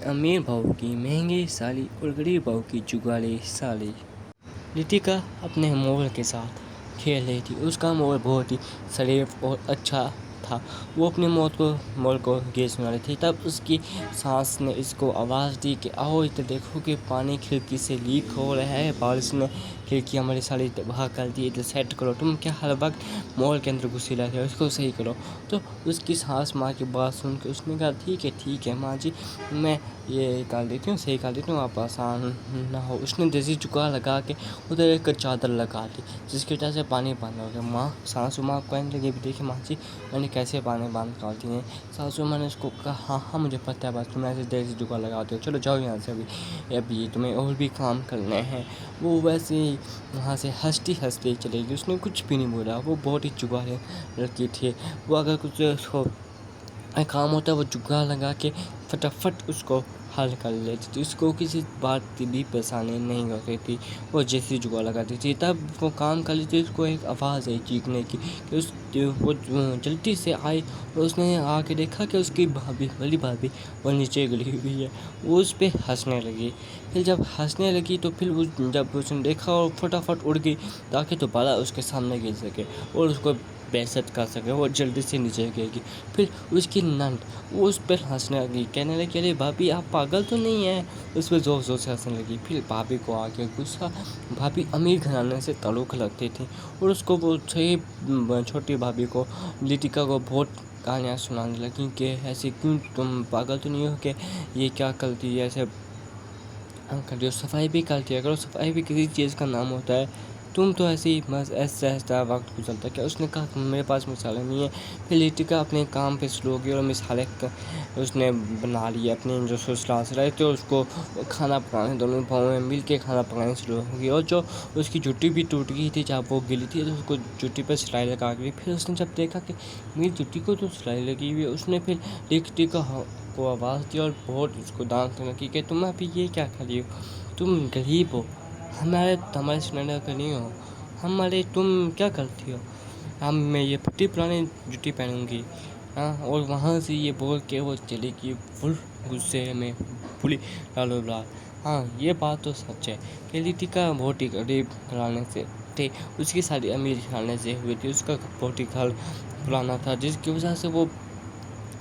अमीर बहू की महंगी साली और गरीब बहू की जुगाली साली। रितिका अपने मोल के साथ खेल रही थी। उसका मोल बहुत ही शरीफ और अच्छा था। वो अपने मोल को गेस सुना रही थी। तब उसकी सास ने इसको आवाज़ दी कि आओ इधर देखो कि पानी खिड़की से लीक हो रहा है, बारिश ने खिड़की हमारी सारी तबाह कर दी, इधर सेट करो, तुम क्या हर वक्त मॉल के अंदर घुसी रहते हो, इसको सही करो। तो उसकी सास माँ की बात सुन के उसने कहा ठीक है माँ जी, मैं ये कर देती हूँ, सही कर देती हूँ, आप आसान ना हो। उसने देसी जुगाड़ लगा के उधर एक चादर लगा दी जिसकी वजह से पानी बंद हो गया। सासू माँ कहने लगी, देखिए माँ जी मैंने कैसे पानी बंद कर दिए। सासू माँ ने उसको कहा, हाँ मुझे पता है, बस तुम ऐसे देसी जुगाड़ लगाते हो, चलो जाओ यहाँ से, अभी तुम्हें और भी काम करने हैं। वो वैसे ही वहाँ से हंसती चलेगी। उसने कुछ भी नहीं बोला। वो बहुत ही जुगाड़ लड़की थी। वो अगर कुछ उसको काम होता है वो जुगाड़ लगा के फटाफट उसको हल कर लेती थी। उसको किसी बात की भी परेशानी नहीं होती थी। वो जैसी जुगाड़ लगाती थी तब वो काम कर लेती थी। उसको एक आवाज़ आई चीखने की कि वो जल्दी से आई और उसने आके देखा कि उसकी बड़ी भाभी वो नीचे गिरी हुई है। वो उस पर हंसने लगी। फिर जब हंसने लगी तो फिर जब उसने देखा और फटाफट उड़ गई ताकि दोबारा उसके सामने गिर सके और उसको बेइज्जत कर सके। वो जल्दी से नीचे गिरेगी। फिर उसकी नंद वो उस पर हंसने लगी, कहने लगी, अरे भाभी आप पागल तो नहीं है। उस पर ज़ोर ज़ोर से हंसने लगी। फिर भाभी को आके गुस्सा। भाभी अमीर घराने से ताल्लुक़ लगती थी और उसको वो छोटी भाभी को लिटिका को बहुत कहानियाँ सुनाने लगी कि ऐसे क्यों, तुम पागल तो नहीं हो कि ये क्या करती है, ऐसे कर दियो, सफाई भी करती है, करो सफाई भी किसी चीज़ का नाम होता है, तुम तो ऐसे ही बस ऐसा वक्त गुजरता क्या। उसने कहा मेरे पास मिसालें नहीं है। फिर लिटिका अपने काम पे स्लो गई और मिसालें उसने बना ली। अपने जो ससुराल से रहे थे उसको खाना पकाने, दोनों भावों में मिल के खाना पकाने शुरू हो गई। और जो उसकी जुट्टी भी टूट गई थी जहाँ वो गिरी थी तो उसको जुट्टी पर सिलाई लगा दी। फिर उसने जब देखा कि मेरी जुट्टी को तो सिलाई लगी हुई है, उसने फिर लिटिका को आवाज़ दी और बहुत उसको डांटने लगी कि तुम अभी ये क्या कर रही हो, तुम गरीब हो, तुम्हारे स्टैंडर्ड का नहीं हो, हमारे तुम क्या करती हो, मैं ये फटी पुरानी जूती पहनूंगी। हाँ, और वहाँ से ये बोल के वो चली गई फुल गुस्से में, पुली लालो लाल। हाँ, ये बात तो सच है कि लिटिका बहुत ही गरीब घराने से थे। उसकी शादी अमीर घराने से हुई थी। उसका बहुत ही घर पुराना था जिसकी वजह से वो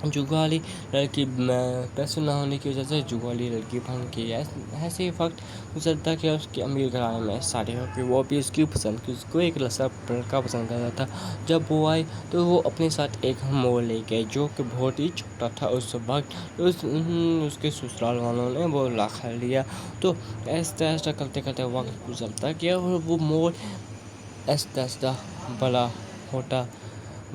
जुगाली लड़की पैसे ना होने की वजह से जुगाली लड़की बन गई। ऐसे ही वक्त गुजरता कि उसकी अमीर घराने में शादी हो गई। वो भी उसकी पसंद की, उसको एक लड़का पसंद करता था। जब वो आई तो वो अपने साथ एक मोर ले गए जो कि बहुत ही छोटा था उस वक्त। तो उसके ससुराल वालों ने वो लाखा लिया। तो ऐसा करते करते वक्त गुजरता गया और वो मोर ऐसा बड़ा होता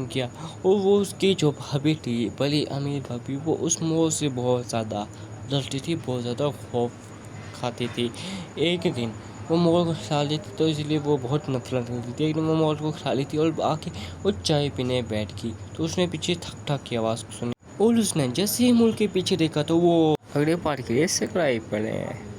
गया। और वो उसकी जो भाभी थी, बड़ी अमीर भाभी, वो उस मोर से बहुत ज़्यादा डरती थी, बहुत ज़्यादा खौफ खाती थी। एक दिन वो मोर को खिला ली थी तो इसलिए वो बहुत नफरत करती थी। एक दिन वो मोर को खिला ली थी और आके वो चाय पीने बैठ गई तो उसने पीछे ठक ठक की आवाज़ सुनी और उसने जैसे ही मोर के पीछे देखा तो वो अगले पार्ट के लिए सब्सक्राइब करें।